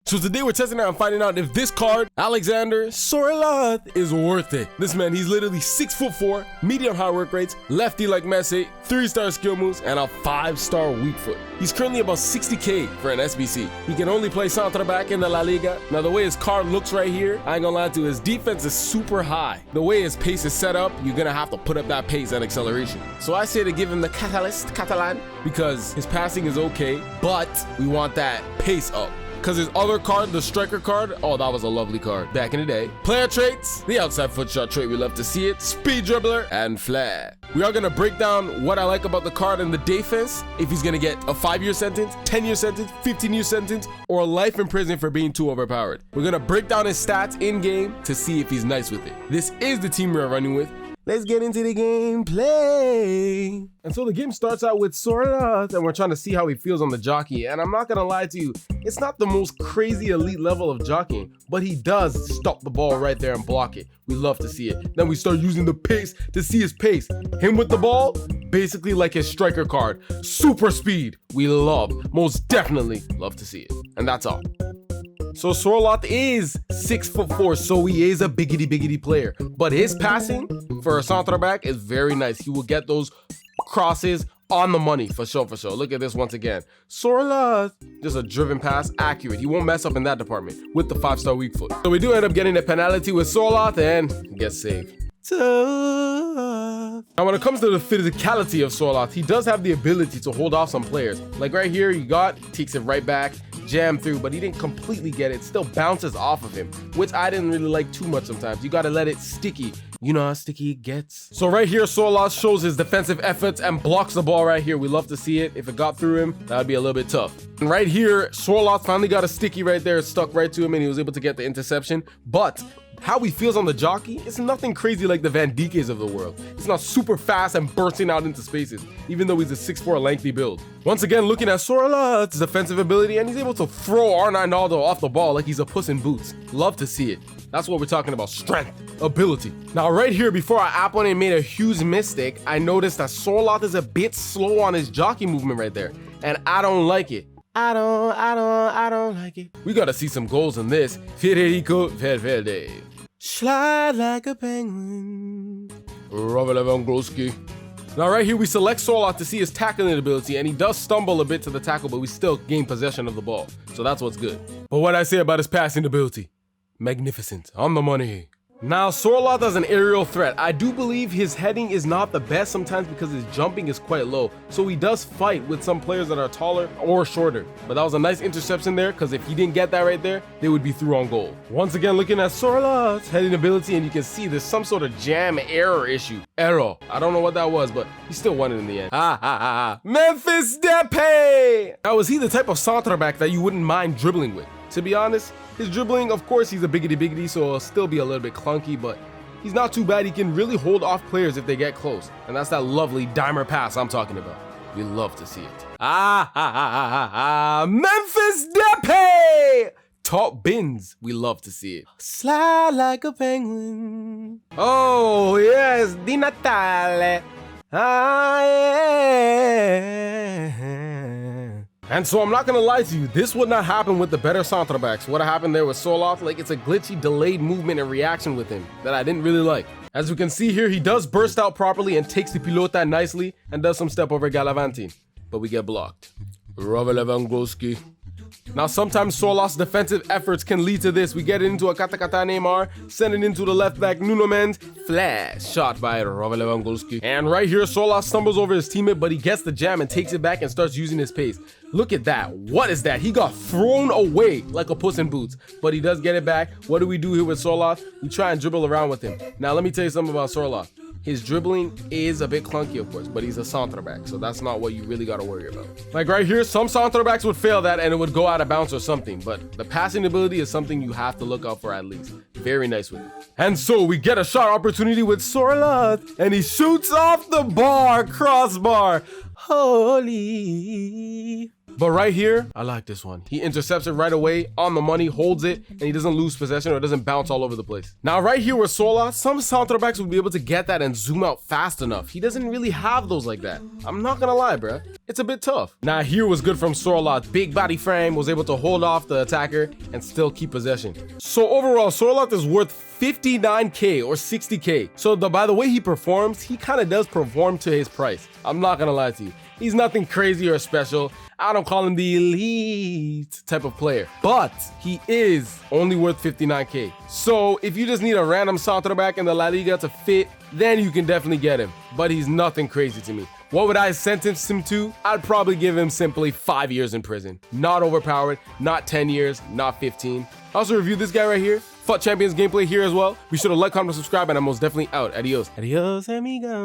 So today we're testing out and finding out if this card, Alexander Sorloth, is worth it. This man, he's literally 6'4", medium high work rates, lefty like Messi, 3-star skill moves, and a 5-star weak foot. He's currently about 60k for an SBC. He can only play centre back in the La Liga. Now the way his card looks right here, I ain't gonna lie to you, his defense is super high. The way his pace is set up, you're gonna have to put up that pace and acceleration. So I say to give him the Catalan because his passing is okay, but we want that pace up. Because his other card, the striker card, oh, that was a lovely card back in the day. Player traits, the outside foot shot trait, we love to see it. Speed dribbler and flair. We are going to break down what I like about the card and the defense. If he's going to get a 5-year sentence, 10-year sentence, 15-year sentence, or life in prison for being too overpowered. We're going to break down his stats in game to see if he's nice with it. This is the team we're running with. Let's get into the gameplay. And so the game starts out with Sorloth, and we're trying to see how he feels on the jockey. And I'm not gonna lie to you, it's not the most crazy elite level of jockeying, but he does stop the ball right there and block it. We love to see it. Then we start using the pace to see his pace. Him with the ball, basically like his striker card. Super speed, we love, most definitely love to see it. And that's all. So Sorloth is 6'4", so he is a biggity player. But his passing for a centre back is very nice. He will get those crosses on the money for sure. Look at this once again. Sorloth, just a driven pass, accurate. He won't mess up in that department with the 5-star weak foot. So we do end up getting a penalty with Sorloth and get saved. Now when it comes to the physicality of Sorloth, he does have the ability to hold off some players. Like right here, he takes it right back, jam through, but he didn't completely get it. It still bounces off of him, which I didn't really like too much sometimes. You gotta let it sticky. You know how sticky it gets. So right here, Sorloth shows his defensive efforts and blocks the ball right here. We love to see it. If it got through him, that would be a little bit tough. And right here, Sorloth finally got a sticky right there. It stuck right to him and he was able to get the interception. But how he feels on the jockey, it's nothing crazy like the Van Dijk's of the world. It's not super fast and bursting out into spaces, even though he's a 6'4" lengthy build. Once again, looking at Sorloth's defensive ability, and he's able to throw Arnaldo off the ball like he's a Puss in Boots. Love to see it. That's what we're talking about, strength, ability. Now right here, before our opponent made a huge mistake, I noticed that Sorloth is a bit slow on his jockey movement right there, and I don't like it. I don't like it. We gotta see some goals in this. Federico Valverde. Slide like a penguin. Robert Lewandowski. Now right here, we select Sorloth to see his tackling ability, and he does stumble a bit to the tackle, but we still gain possession of the ball. So that's what's good. But what I say about his passing ability? Magnificent. On the money. Now, Sorloth as an aerial threat. I do believe his heading is not the best sometimes because his jumping is quite low. So he does fight with some players that are taller or shorter. But that was a nice interception there because if he didn't get that right there, they would be through on goal. Once again, looking at Sorloth's heading ability, and you can see there's some sort of jam error issue. Error. I don't know what that was, but he still won it in the end. Memphis Depay! Now, is he the type of centre back that you wouldn't mind dribbling with? To be honest, his dribbling, of course, he's a biggity, so it'll still be a little bit clunky, but he's not too bad. He can really hold off players if they get close. And that's that lovely dimer pass I'm talking about. We love to see it. Memphis Depay! Top bins. We love to see it. Slide like a penguin. Oh, yes, Di Natale. Yeah. And so I'm not gonna lie to you, this would not happen with the better centre backs. What happened there with Sorloth, like it's a glitchy, delayed movement and reaction with him that I didn't really like. As we can see here, he does burst out properly and takes the pilota nicely and does some step over Galavantine, but we get blocked. Robert Lewandowski. Now sometimes Sorloth's defensive efforts can lead to this. We get into a Katakata Neymar, send it into the left back Nuno Mendes, flash shot by Robert Lewandowski. And right here, Sorloth stumbles over his teammate, but he gets the jam and takes it back and starts using his pace. Look at that. What is that? He got thrown away like a Puss in Boots, but he does get it back. What do we do here with Sorloth? We try and dribble around with him. Now let me tell you something about Sorloth. His dribbling is a bit clunky, of course, but he's a centre back, so that's not what you really got to worry about. Like right here, some centre backs would fail that and it would go out of bounds or something, but the passing ability is something you have to look out for at least. Very nice with it. And so we get a shot opportunity with Sorloth, and he shoots off the bar, crossbar. Holy. But right here, I like this one. He intercepts it right away on the money, holds it, and he doesn't lose possession or it doesn't bounce all over the place. Now right here with Sorloth, some center backs would be able to get that and zoom out fast enough. He doesn't really have those like that. I'm not gonna lie, bruh. It's a bit tough. Now here was good from Sorloth. Big body frame, was able to hold off the attacker and still keep possession. So overall, Sorloth is worth 59k or 60k. So by the way he performs, he kind of does perform to his price. I'm not gonna lie to you. He's nothing crazy or special. I don't call him the elite type of player, but he is only worth 59k. So if you just need a random center back in the La Liga to fit, then you can definitely get him. But he's nothing crazy to me. What would I sentence him to? I'd probably give him simply 5 years in prison. Not overpowered, not 10 years, not 15. I also reviewed this guy right here. FUT Champions gameplay here as well. Be sure to like, comment, subscribe, and I'm most definitely out. Adios. Adios, amigos.